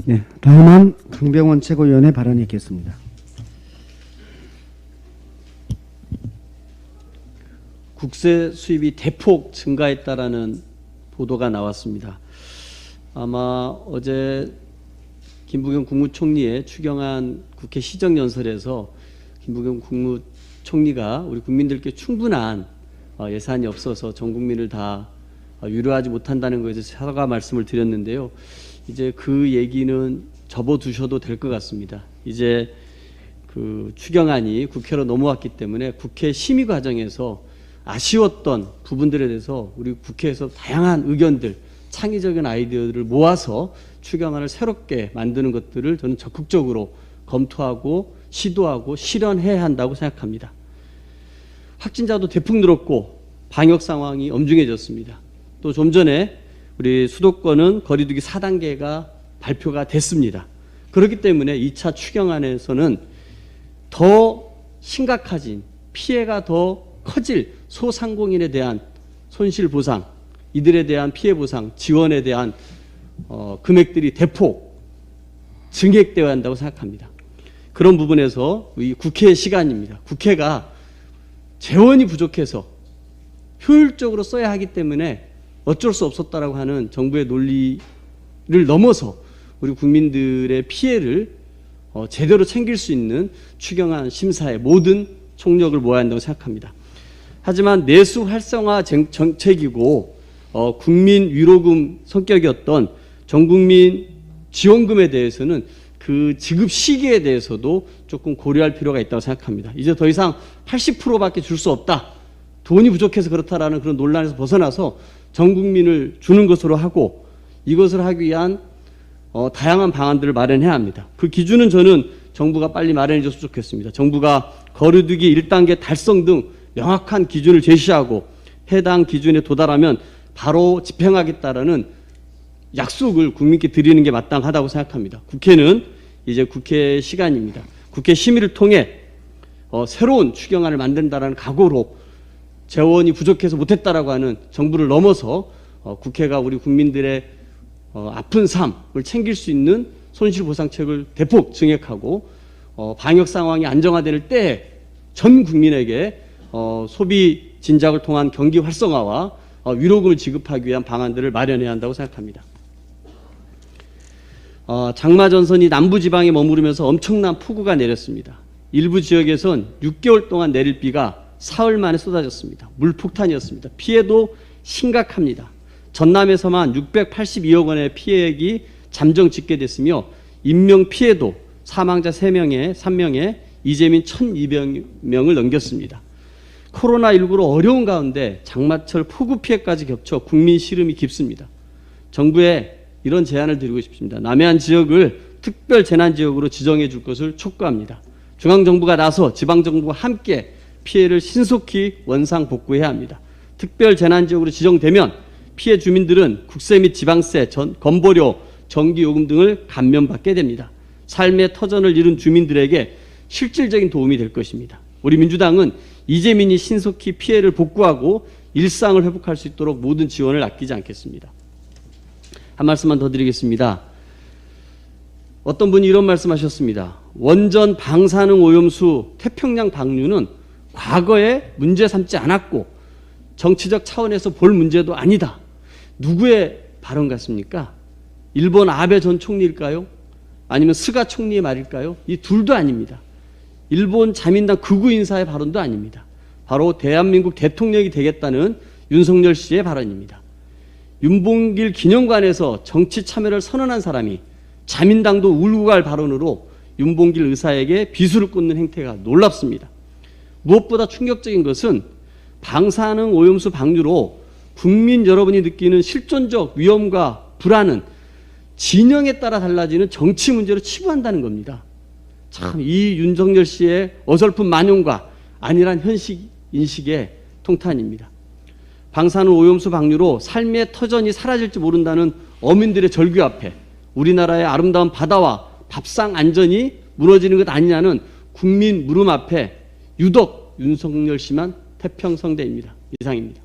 네, 다음은 강병원 최고위원의 발언이 있겠습니다. 국세 수입이 대폭 증가했다라는 보도가 나왔습니다. 아마 어제 김부겸 국무총리의 추경안 국회 시정연설에서 김부겸 국무총리가 우리 국민들께 충분한 예산이 없어서 전 국민을 다 위로하지 못한다는 것에 대해서 사과 말씀을 드렸는데요. 이제 그 얘기는 접어두셔도 될 것 같습니다. 이제 그 추경안이 국회로 넘어왔기 때문에 국회 심의 과정에서 아쉬웠던 부분들에 대해서 우리 국회에서 다양한 의견들, 창의적인 아이디어들을 모아서 추경안을 새롭게 만드는 것들을 저는 적극적으로 검토하고 시도하고 실현해야 한다고 생각합니다. 확진자도 대폭 늘었고 방역 상황이 엄중해졌습니다. 또 좀 전에 우리 수도권은 거리두기 4단계가 발표가 됐습니다. 그렇기 때문에 2차 추경안에서는 더 심각해진 피해가 더 커질 소상공인에 대한 손실보상, 이들에 대한 피해보상, 지원에 대한 금액들이 대폭 증액되어야 한다고 생각합니다. 그런 부분에서 이 국회의 시간입니다. 국회가 재원이 부족해서 효율적으로 써야 하기 때문에 어쩔 수 없었다라고 하는 정부의 논리를 넘어서 우리 국민들의 피해를 제대로 챙길 수 있는 추경안 심사의 모든 총력을 모아야 한다고 생각합니다. 하지만 내수 활성화 정책이고 국민 위로금 성격이었던 전국민 지원금에 대해서는 그 지급 시기에 대해서도 조금 고려할 필요가 있다고 생각합니다. 이제 더 이상 80%밖에 줄 수 없다. 돈이 부족해서 그렇다라는 그런 논란에서 벗어나서 전 국민을 주는 것으로 하고 이것을 하기 위한 다양한 방안들을 마련해야 합니다. 그 기준은 저는 정부가 빨리 마련해 줬으면 좋겠습니다. 정부가 거리두기 1단계 달성 등 명확한 기준을 제시하고 해당 기준에 도달하면 바로 집행하겠다라는 약속을 국민께 드리는 게 마땅하다고 생각합니다. 국회는 이제 국회 시간입니다. 국회 심의를 통해 새로운 추경안을 만든다라는 각오로 재원이 부족해서 못했다라고 하는 정부를 넘어서 국회가 우리 국민들의 아픈 삶을 챙길 수 있는 손실보상책을 대폭 증액하고 방역 상황이 안정화될 때 전 국민에게 소비 진작을 통한 경기 활성화와 위로금을 지급하기 위한 방안들을 마련해야 한다고 생각합니다. 장마 전선이 남부지방에 머무르면서 엄청난 폭우가 내렸습니다. 일부 지역에선 6개월 동안 내릴 비가 사흘 만에 쏟아졌습니다. 물폭탄이었습니다. 피해도 심각합니다. 전남에서만 682억 원의 피해액이 잠정 집계됐으며 인명피해도 사망자 3명에 이재민 1,200명을 넘겼습니다. 코로나19로 어려운 가운데 장마철 폭우 피해까지 겹쳐 국민 시름이 깊습니다. 정부에 이런 제안을 드리고 싶습니다. 남해안 지역을 특별 재난지역으로 지정해 줄 것을 촉구합니다. 중앙정부가 나서 지방정부와 함께 피해를 신속히 원상복구해야 합니다. 특별 재난지역으로 지정되면 피해 주민들은 국세 및 지방세, 건보료, 전기요금 등을 감면받게 됩니다. 삶의 터전을 잃은 주민들에게 실질적인 도움이 될 것입니다. 우리 민주당은 이재민이 신속히 피해를 복구하고 일상을 회복할 수 있도록 모든 지원을 아끼지 않겠습니다. 한 말씀만 더 드리겠습니다. 어떤 분이 이런 말씀하셨습니다. 원전 방사능 오염수 태평양 방류는 과거에 문제 삼지 않았고 정치적 차원에서 볼 문제도 아니다. 누구의 발언 같습니까? 일본 아베 전 총리일까요? 아니면 스가 총리의 말일까요? 이 둘도 아닙니다. 일본 자민당 극우 인사의 발언도 아닙니다. 바로 대한민국 대통령이 되겠다는 윤석열 씨의 발언입니다. 윤봉길 기념관에서 정치 참여를 선언한 사람이 자민당도 울고 갈 발언으로 윤봉길 의사에게 비수를 꽂는 행태가 놀랍습니다. 무엇보다 충격적인 것은 방사능 오염수 방류로 국민 여러분이 느끼는 실존적 위험과 불안은 진영에 따라 달라지는 정치 문제로 치부한다는 겁니다. 참 이 윤석열 씨의 어설픈 만용과 안일한 현실 인식의 통탄입니다. 방사능 오염수 방류로 삶의 터전이 사라질지 모른다는 어민들의 절규 앞에 우리나라의 아름다운 바다와 밥상 안전이 무너지는 것 아니냐는 국민 물음 앞에 유독 윤석열 씨만 태평성대입니다. 이상입니다.